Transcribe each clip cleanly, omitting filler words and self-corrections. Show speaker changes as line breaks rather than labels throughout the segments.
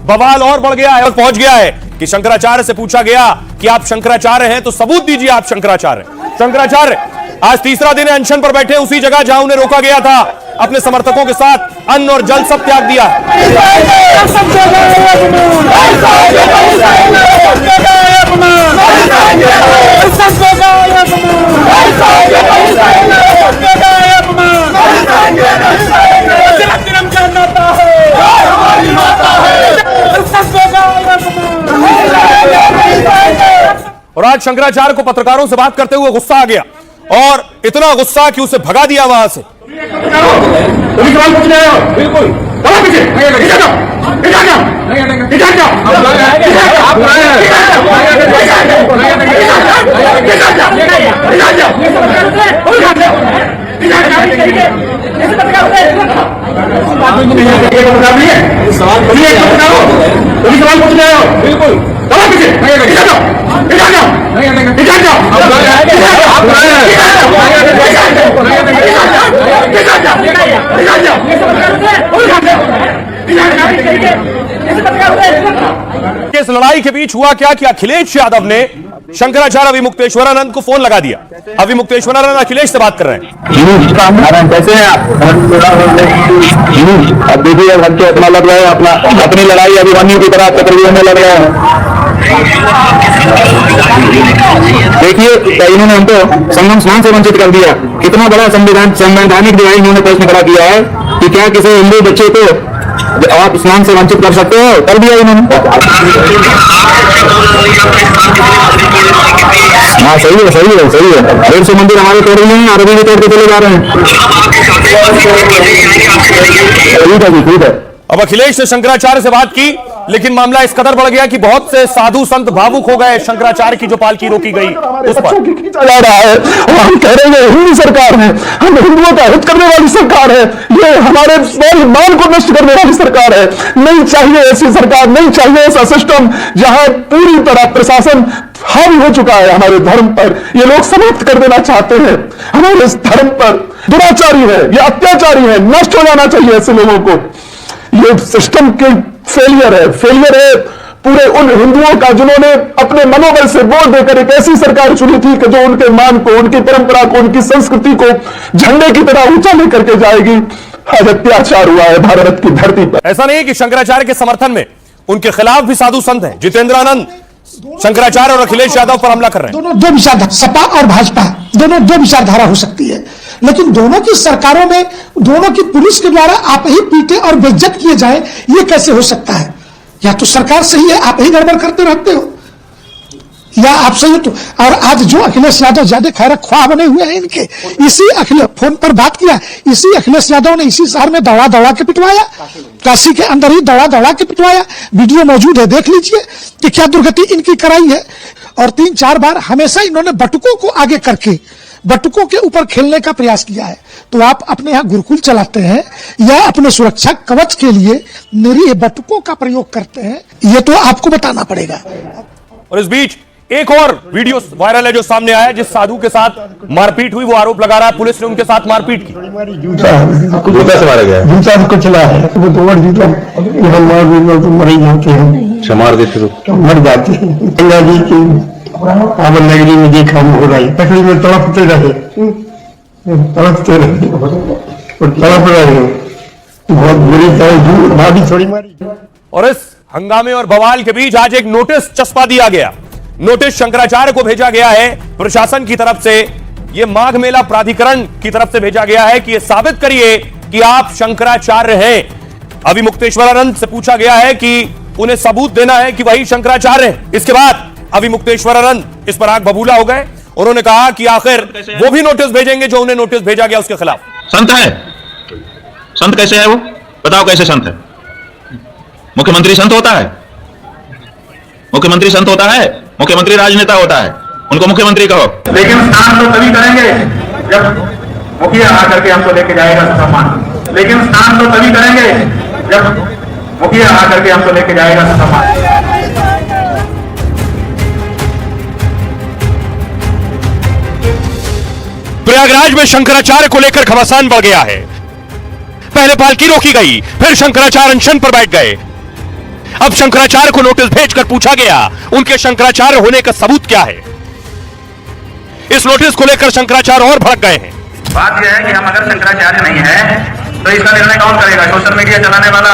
बवाल और बढ़ गया है और पहुंच गया है कि शंकराचार्य से पूछा गया कि आप शंकराचार्य हैं तो सबूत दीजिए आप शंकराचार्य हैं। शंकराचार्य आज तीसरा दिन है अनशन पर बैठे, उसी जगह जहां उन्हें रोका गया था। अपने समर्थकों के साथ अन्न और जल सब त्याग दिया। और आज शंकराचार्य को पत्रकारों से बात करते हुए गुस्सा आ गया और इतना गुस्सा कि उसे भगा दिया वहां से।
बिल्कुल
इस लड़ाई के बीच हुआ क्या कि अखिलेश यादव ने शंकराचार्य अभिमुक्तेश्वरानंद को फोन लगा दिया। अभिमुक्तेश्वरानंद अखिलेश से बात कर रहे हैं।
कैसे हैं आप? अब देखिए बच्चे अपना लग रहे हैं, अपनी लड़ाई अभिमन्यु की तरह चक्रव्यूह में लग रहे हैं। देखिए इन्होंने हमको संगम स्नान से वंचित कर दिया। कितना बड़ा संवैधानिक जो है इन्होंने प्रश्न खड़ा किया है कि क्या किसी हिंदू बच्चे को आप स्नान से वंचित कर सकते हो? कर दिया इन्होंने। हाँ सही है, सही है, सही है। 150 मंदिर हमारे तोड़ रहे हैं, अरबी भी तोड़ के चले जा रहे हैं। ठीक है जी, ठीक है।
अब अखिलेश ने शंकराचार्य से बात की, लेकिन मामला इस कदर बढ़ गया कि बहुत से साधु संत भावुक हो गए शंकराचार्य की जो पालकी रोकी गई उस पर।
खींचा जा रहा है और हम कह रहे हैं हिंदू सरकार है, हम हिंदुओं का हित करने वाली सरकार है, ये हमारे मान को नष्ट करने वाली सरकार है। नहीं चाहिए ऐसी सरकार, नहीं चाहिए ऐसा सिस्टम जहां पूरी तरह प्रशासन हावी हो चुका है हमारे धर्म पर। ये लोग समाप्त कर देना चाहते हैं हमारे इस धर्म पर। दुराचारी है, ये अत्याचारी है, नष्ट हो जाना चाहिए ऐसे लोगों को। ये सिस्टम की फेलियर है पूरे उन हिंदुओं का जिन्होंने अपने मनोबल से वोट देकर एक ऐसी सरकार चुनी थी कि जो उनके मान को, उनकी परंपरा को, उनकी संस्कृति को झंडे की तरह ऊंचा लेकर के जाएगी। आज अत्याचार हुआ है भारत की धरती पर।
ऐसा नहीं है कि शंकराचार्य के समर्थन में उनके खिलाफ भी साधु संत हैं। जितेंद्रानंद शंकराचार्य और अखिलेश यादव पर हमला कर रहे हैं।
दोनों दो विचारधारा, सपा और भाजपा दोनों दो विचारधारा हो सकती है, लेकिन दोनों की सरकारों में दोनों की पुलिस के द्वारा आप ही पीटे और बेइज्जत किए जाए, ये कैसे हो सकता है? या तो सरकार सही है, आप ही गड़बड़ करते रहते हो, या आप सही तो। और आज जो अखिलेश यादव ज्यादा खैर ख्वाह बने हुए हैं इनके, इसी अखिलेश फोन पर बात किया, इसी अखिलेश यादव ने इसी शहर में दौड़ा दौड़ा के पिटवाया, काशी के अंदर ही दौड़ा दौड़ा के पिटवाया। वीडियो मौजूद है, देख लीजिए कि क्या दुर्गति इनकी कराई है। और 3-4 बार हमेशा इन्होंने बटुकों को आगे करके बटुकों के ऊपर खेलने का प्रयास किया है। तो आप अपने यहाँ गुरुकुल चलाते हैं या अपने सुरक्षा कवच के लिए निरीह बटुकों का प्रयोग करते हैं, ये तो आपको बताना पड़ेगा।
और इस बीच एक और वीडियो वायरल है जो सामने आया, जिस साधु के साथ मारपीट हुई, वो आरोप लगा रहा है पुलिस ने उनके साथ मारपीट की।
जूता से मारा गया,
जूता को चला है वो तो और जूता तो मर ही जाते हैं,
मार देते तो
मर जाते हैं। गंगा जी की पावन नगरी में देखा हो रहा है, लकड़ी में तड़पते रहे और तड़प रहे, बहुत बुरी तरह भाभी थोड़ी मारी।
और इस हंगामे और बवाल के बीच आज एक नोटिस चस्पा दिया गया। नोटिस शंकराचार्य को भेजा गया है प्रशासन की तरफ से, यह माघ मेला प्राधिकरण की तरफ से भेजा गया है कि यह साबित करिए कि आप शंकराचार्य हैं। अभिमुक्तेश्वरानंद से पूछा गया है कि उन्हें सबूत देना है कि वही शंकराचार्य हैं। इसके बाद अभिमुक्तेश्वरानंद इस पर आग बबूला हो गए। उन्होंने कहा कि आखिर वो भी नोटिस भेजेंगे जो उन्हें नोटिस भेजा गया उसके खिलाफ।
संत है, संत कैसे है वो बताओ, कैसे संत है? मुख्यमंत्री संत होता है? मुख्यमंत्री संत होता है? मुख्यमंत्री राजनेता होता है, उनको मुख्यमंत्री कहो।
लेकिन स्नान तो तभी करेंगे जब मुखिया आकर के हमको लेके जाएगा सम्मान। लेकिन स्नान तो तभी करेंगे जब मुखिया आकर के हमको लेके जाएगा सम्मान।
प्रयागराज में शंकराचार्य को लेकर घमासान बढ़ गया है। पहले पालकी रोकी गई, फिर शंकराचार्य अनशन पर बैठ गए। अब शंकराचार्य को नोटिस भेजकर पूछा गया उनके शंकराचार्य होने का सबूत क्या है। इस नोटिस को लेकर शंकराचार्य और भड़क गए हैं।
बात यह है कि हम अगर शंकराचार्य नहीं है तो इसका निर्णय कौन करेगा? सोशल मीडिया चलाने वाला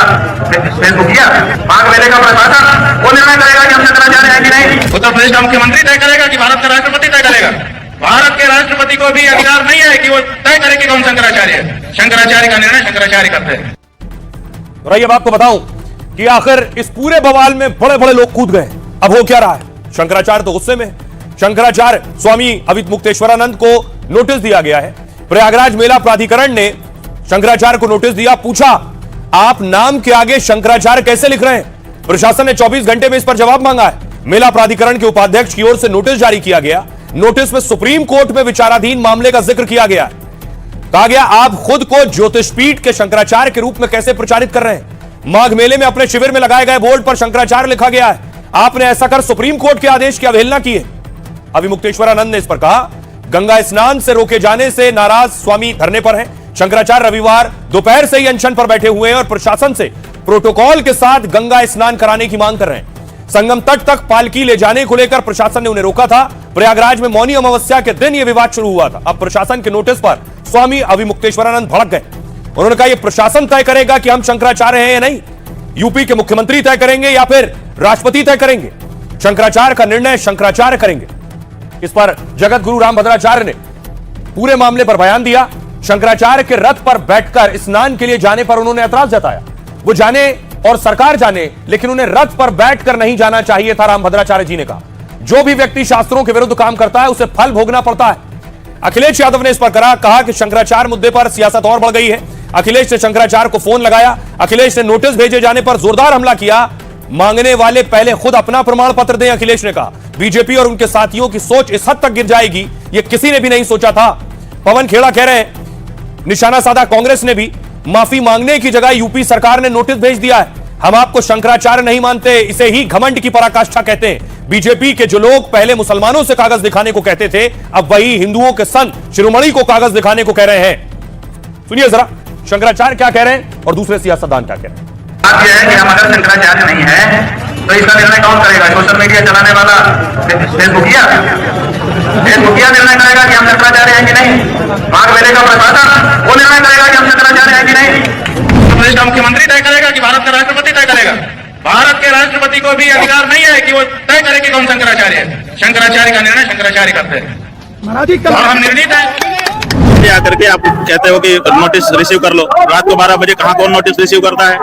फेसबुकिया, माघ मेले का प्रशासन, वो निर्णय करेगा कि हम शंकराचार्य हैं कि नहीं। उत्तर प्रदेश का मुख्यमंत्री तय करेगा कि भारत का राष्ट्रपति तय करेगा? भारत के राष्ट्रपति को भी अधिकार नहीं है कि वो तय करे कि कौन शंकराचार्य है। शंकराचार्य का निर्णय शंकराचार्य करते हैं।
और ये बात को बताऊं कि आखिर इस पूरे बवाल में बड़े बड़े लोग कूद गए। अब हो क्या रहा है? शंकराचार्य तो गुस्से में है। शंकराचार्य स्वामी अविमुक्तेश्वरानंद को नोटिस दिया गया है। प्रयागराज मेला प्राधिकरण ने शंकराचार्य को नोटिस दिया, पूछा आप नाम के आगे शंकराचार्य कैसे लिख रहे हैं? प्रशासन ने 24 घंटे में इस पर जवाब मांगा है। मेला प्राधिकरण के उपाध्यक्ष की ओर से नोटिस जारी किया गया। नोटिस में सुप्रीम कोर्ट में विचाराधीन मामले का जिक्र किया गया है। कहा गया आप खुद को ज्योतिषपीठ के शंकराचार्य के रूप में कैसे प्रचारित कर रहे हैं? माघ मेले में अपने शिविर में लगाए गए बोर्ड पर शंकराचार्य लिखा गया है। आपने ऐसा कर सुप्रीम कोर्ट के आदेश की अवहेलना की है। अविमुक्तेश्वरानंद ने इस पर कहा गंगा स्नान से रोके जाने से नाराज स्वामी धरने पर हैं। शंकराचार्य रविवार दोपहर से ही अनशन पर बैठे हुए हैं और प्रशासन से प्रोटोकॉल के साथ गंगा स्नान कराने की मांग कर रहे हैं। संगम तट तक पालकी ले जाने को लेकर प्रशासन ने उन्हें रोका था। प्रयागराज में मौनी अमावस्या के दिन यह विवाद शुरू हुआ था। अब प्रशासन के नोटिस पर स्वामी अविमुक्तेश्वरानंद भड़क गए। उन्होंने कहा यह प्रशासन तय करेगा कि हम शंकराचार्य हैं या नहीं। यूपी के मुख्यमंत्री तय करेंगे या फिर राष्ट्रपति तय करेंगे। शंकराचार्य का निर्णय शंकराचार्य करेंगे। इस पर जगत गुरु रामभद्राचार्य ने पूरे मामले पर बयान दिया। शंकराचार्य के रथ पर बैठकर स्नान के लिए जाने पर उन्होंने ऐतराज जताया। वो जाने और सरकार जाने, लेकिन उन्हें रथ पर बैठकर नहीं जाना चाहिए था। रामभद्राचार्य जी ने कहा जो भी व्यक्ति शास्त्रों के विरुद्ध काम करता है उसे फल भोगना पड़ता है। अखिलेश यादव ने इस पर कहा कि शंकराचार्य मुद्दे पर सियासत और बढ़ गई है। अखिलेश ने शंकराचार्य को फोन लगाया। अखिलेश ने नोटिस भेजे जाने पर जोरदार हमला किया। मांगने वाले पहले खुद अपना प्रमाण पत्र दें, अखिलेश ने कहा। बीजेपी और उनके साथियों की सोच इस हद तक गिर जाएगी यह किसी ने भी नहीं सोचा था। पवन खेड़ा कह रहे हैं निशाना साधा कांग्रेस ने भी माफी मांगने की जगह यूपी सरकार ने नोटिस भेज दिया है। हम आपको शंकराचार्य नहीं मानते, इसे ही घमंड की पराकाष्ठा कहते हैं। बीजेपी के जो लोग पहले मुसलमानों से कागज दिखाने को कहते थे अब वही हिंदुओं के संत शिरोमणि को कागज दिखाने को कह रहे हैं। सुनिए जरा शंकराचार्य क्या कह रहे हैं और दूसरे सियासतदान क्या कह रहे हैं।
बात यह है कि हम अगर शंकराचार्य नहीं है तो इसका निर्णय कौन करेगा? सोशल मीडिया चलाने वाला फेसबुकिया निर्णय करेगा कि हम शंकराचार्य हैं कि नहीं। माघ मेले का प्रशासन, वो निर्णय करेगा कि हम शंकराचार्य हैं कि नहीं। उत्तर प्रदेश का मुख्यमंत्री तय करेगा कि भारत का राष्ट्रपति तय करेगा? भारत के राष्ट्रपति को भी अधिकार नहीं है कि वो तय करे कि कौन शंकराचार्य है। शंकराचार्य का निर्णय शंकराचार्य करते हैं। और हम निर्णित हैं
आकर के आप कहते हो कि नोटिस रिसीव कर लो। रात को 12 बजे कहाँ कौन नोटिस रिसीव करता है?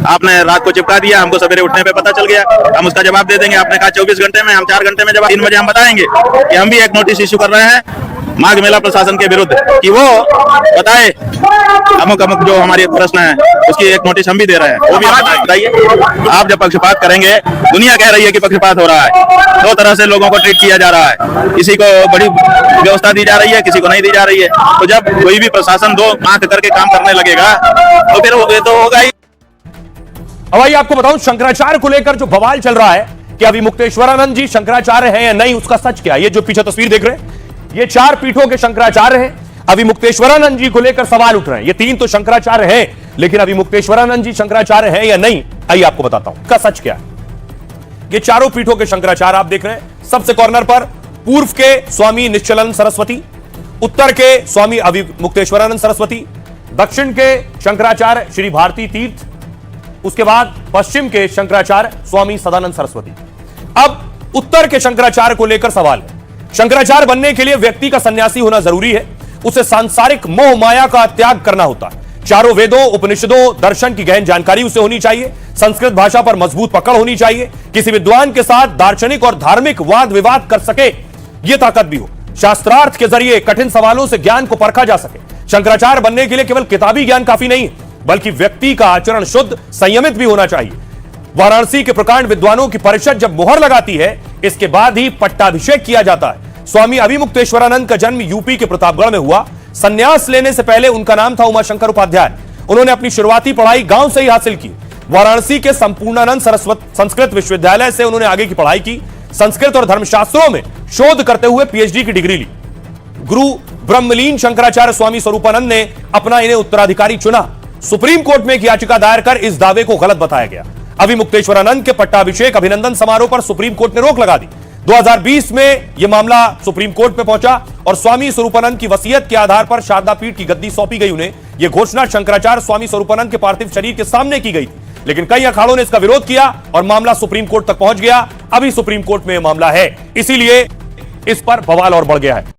आपने रात को चिपका दिया, हमको सवेरे उठने पे पता चल गया, हम उसका जवाब दे देंगे। आपने कहा 24 घंटे में, हम 4 घंटे में जवाब 3 बजे हम बताएंगे कि हम भी एक नोटिस इश्यू कर रहे हैं माघ मेला प्रशासन के विरुद्ध कि वो बताए अमुक अमुक जो हमारे प्रश्न है उसकी एक नोटिस हम भी दे रहे हैं, वो भी बताइए। आप जब पक्षपात करेंगे, दुनिया कह रही है कि पक्षपात हो रहा है, 2 तरह से लोगों को ट्रीट किया जा रहा है, किसी को बड़ी व्यवस्था दी जा रही है, किसी को नहीं दी जा रही है। तो जब कोई भी प्रशासन 2 आंख करके काम करने लगेगा तो फिर तो होगा ही।
अब आइए आपको बताऊं शंकराचार्य को लेकर जो बवाल चल रहा है कि अविमुक्तेश्वरानंद जी शंकराचार्य हैं या नहीं, उसका सच क्या है। ये जो पीछे तस्वीर देख रहे हैं ये 4 पीठों के शंकराचार्य हैं। अविमुक्तेश्वरानंद जी को लेकर सवाल उठ रहे हैं। ये 3 तो शंकराचार्य हैं, लेकिन अविमुक्तेश्वरानंद जी शंकराचार्य हैं या नहीं, आइए आपको बताता हूं इसका सच क्या है। ये चारों पीठों के शंकराचार्य आप देख रहे हैं। सबसे कॉर्नर पर पूर्व के स्वामी निश्चलानंद सरस्वती, उत्तर के स्वामी अविमुक्तेश्वरानंद सरस्वती, दक्षिण के शंकराचार्य श्री भारती तीर्थ, उसके बाद पश्चिम के शंकराचार्य स्वामी सदानंद सरस्वती। अब उत्तर के शंकराचार्य को लेकर सवाल है। शंकराचार्य बनने के लिए व्यक्ति का सन्यासी होना जरूरी है। उसे सांसारिक मोह माया का त्याग करना होता है। चारों वेदों, उपनिषदों, दर्शन की गहन जानकारी उसे होनी चाहिए। संस्कृत भाषा पर मजबूत पकड़ होनी चाहिए। किसी विद्वान के साथ दार्शनिक और धार्मिक वाद विवाद कर सके यह ताकत भी हो। शास्त्रार्थ के जरिए कठिन सवालों से ज्ञान को परखा जा सके। शंकराचार्य बनने के लिए केवल किताबी ज्ञान काफी नहीं, बल्कि व्यक्ति का आचरण शुद्ध, संयमित भी होना चाहिए। वाराणसी के प्रकांड विद्वानों की परिषद जब मुहर लगाती है, इसके बाद ही पट्टाभिषेक किया जाता है। स्वामी अविमुक्तेश्वरानंद का जन्म यूपी के प्रतापगढ़ में हुआ। संन्यास लेने से पहले उनका नाम था उमाशंकर उपाध्याय। उन्होंने अपनी शुरुआती पढ़ाई गांव से ही हासिल की। वाराणसी के संपूर्णानंद संस्कृत विश्वविद्यालय से उन्होंने आगे की पढ़ाई की। संस्कृत और धर्मशास्त्रों में शोध करते हुए पीएचडी की डिग्री ली। गुरु ब्रह्मलीन शंकराचार्य स्वामी स्वरूपानंद ने अपना इन्हें उत्तराधिकारी चुना। सुप्रीम कोर्ट में एक याचिका दायर कर इस दावे को गलत बताया गया। अभी मुक्तेश्वरानंद के पट्टाभिषेक अभिनंदन समारोह पर सुप्रीम कोर्ट ने रोक लगा दी। 2020 में यह मामला सुप्रीम कोर्ट में पहुंचा और स्वामी स्वरूपानंद की वसीयत के आधार पर शारदा पीठ की गद्दी सौंपी गई उन्हें। यह घोषणा शंकराचार्य स्वामी स्वरूपानंद के पार्थिव शरीर के सामने की गई थी, लेकिन कई अखाड़ों ने इसका विरोध किया और मामला सुप्रीम कोर्ट तक पहुंच गया। अभी सुप्रीम कोर्ट में यह मामला है, इसीलिए इस पर बवाल और बढ़ गया है।